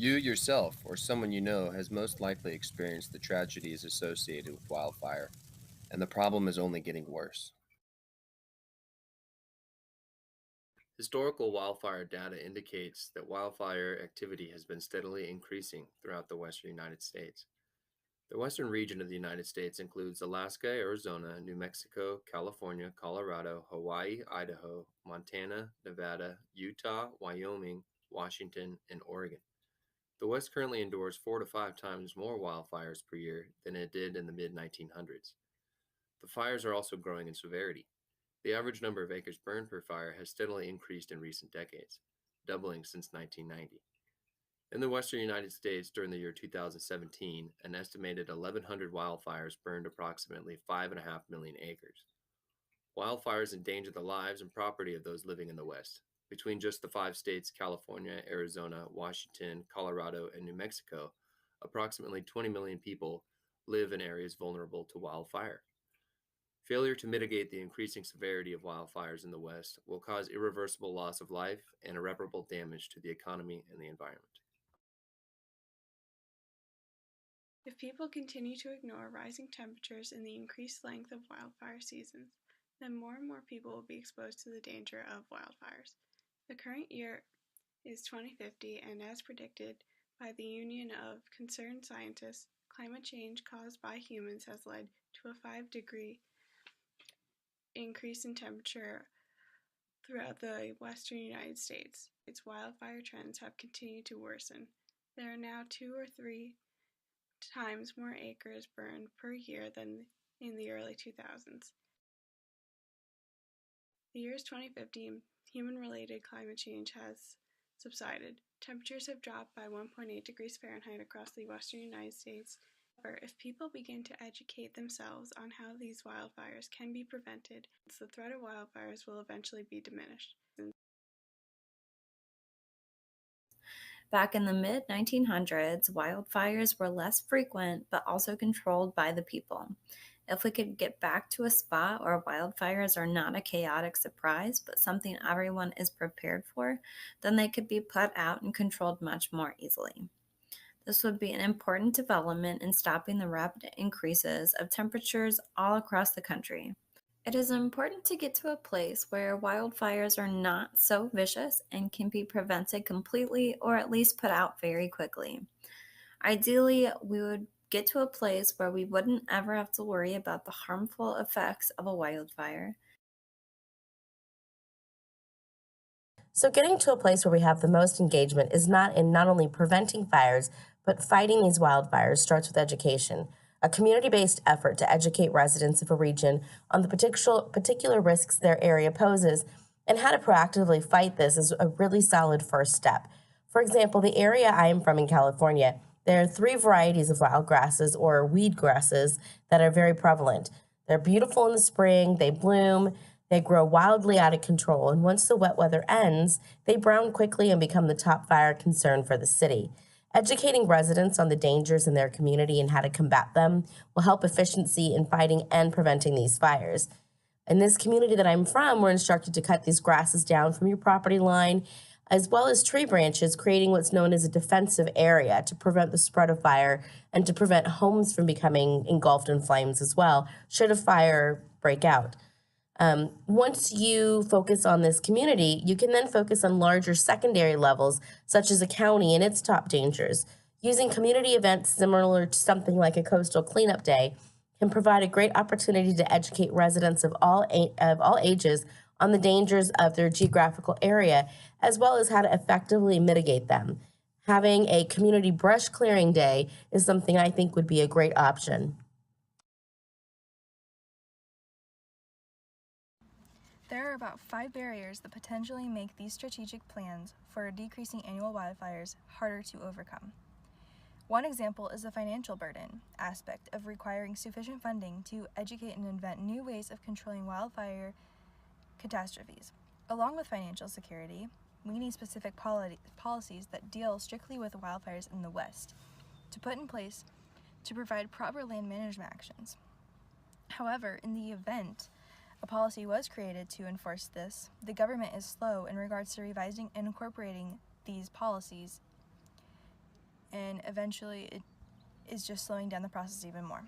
You yourself or someone you know has most likely experienced the tragedies associated with wildfire, and the problem is only getting worse. Historical wildfire data indicates that wildfire activity has been steadily increasing throughout the western United States. The western region of the United States includes Alaska, Arizona, New Mexico, California, Colorado, Hawaii, Idaho, Montana, Nevada, Utah, Wyoming, Washington, and Oregon. The West currently endures 4 to 5 times more wildfires per year than it did in the mid 1900s. The fires are also growing in severity. The average number of acres burned per fire has steadily increased in recent decades, doubling since 1990. In the western United States during the year 2017, an estimated 1,100 wildfires burned approximately 5.5 million acres. Wildfires endanger the lives and property of those living in the West. Between just the 5 states, California, Arizona, Washington, Colorado, and New Mexico, approximately 20 million people live in areas vulnerable to wildfire. Failure to mitigate the increasing severity of wildfires in the West will cause irreversible loss of life and irreparable damage to the economy and the environment. If people continue to ignore rising temperatures and the increased length of wildfire seasons, then more and more people will be exposed to the danger of wildfires. The current year is 2050, and as predicted by the Union of Concerned Scientists, climate change caused by humans has led to a 5-degree increase in temperature throughout the western United States. Its wildfire trends have continued to worsen. There are now 2 or 3 times more acres burned per year than in the early 2000s. The year is 2050 and human-related climate change has subsided. Temperatures have dropped by 1.8 degrees Fahrenheit across the western United States. However, if people begin to educate themselves on how these wildfires can be prevented, the threat of wildfires will eventually be diminished. Back in the mid 1900s, wildfires were less frequent but also controlled by the people. If we could get back to a spot where wildfires are not a chaotic surprise but something everyone is prepared for, then they could be put out and controlled much more easily. This would be an important development in stopping the rapid increases of temperatures all across the country. It is important to get to a place where wildfires are not so vicious and can be prevented completely or at least put out very quickly. Ideally, we would get to a place where we wouldn't ever have to worry about the harmful effects of a wildfire. So getting to a place where we have the most engagement is not only preventing fires, but fighting these wildfires starts with education. A community-based effort to educate residents of a region on the particular risks their area poses and how to proactively fight this is a really solid first step. For example, the area I am from in California, there are 3 varieties of wild grasses or weed grasses that are very prevalent. They're beautiful in the spring, they bloom, they grow wildly out of control, and once the wet weather ends, they brown quickly and become the top fire concern for the city. Educating residents on the dangers in their community and how to combat them will help efficiency in fighting and preventing these fires. In this community that I'm from, we're instructed to cut these grasses down from your property line, as well as tree branches, creating what's known as a defensive area to prevent the spread of fire and to prevent homes from becoming engulfed in flames as well, should a fire break out. Once you focus on this community, you can then focus on larger secondary levels, such as a county and its top dangers. Using community events similar to something like a coastal cleanup day can provide a great opportunity to educate residents of all ages on the dangers of their geographical area, as well as how to effectively mitigate them. Having a community brush clearing day is something I think would be a great option. There are about 5 barriers that potentially make these strategic plans for decreasing annual wildfires harder to overcome. One example is the financial burden aspect of requiring sufficient funding to educate and invent new ways of controlling wildfire catastrophes. Along with financial security, we need specific policies that deal strictly with wildfires in the West to put in place to provide proper land management actions. However, in the event a policy was created to enforce this, the government is slow in regards to revising and incorporating these policies and eventually it is just slowing down the process even more.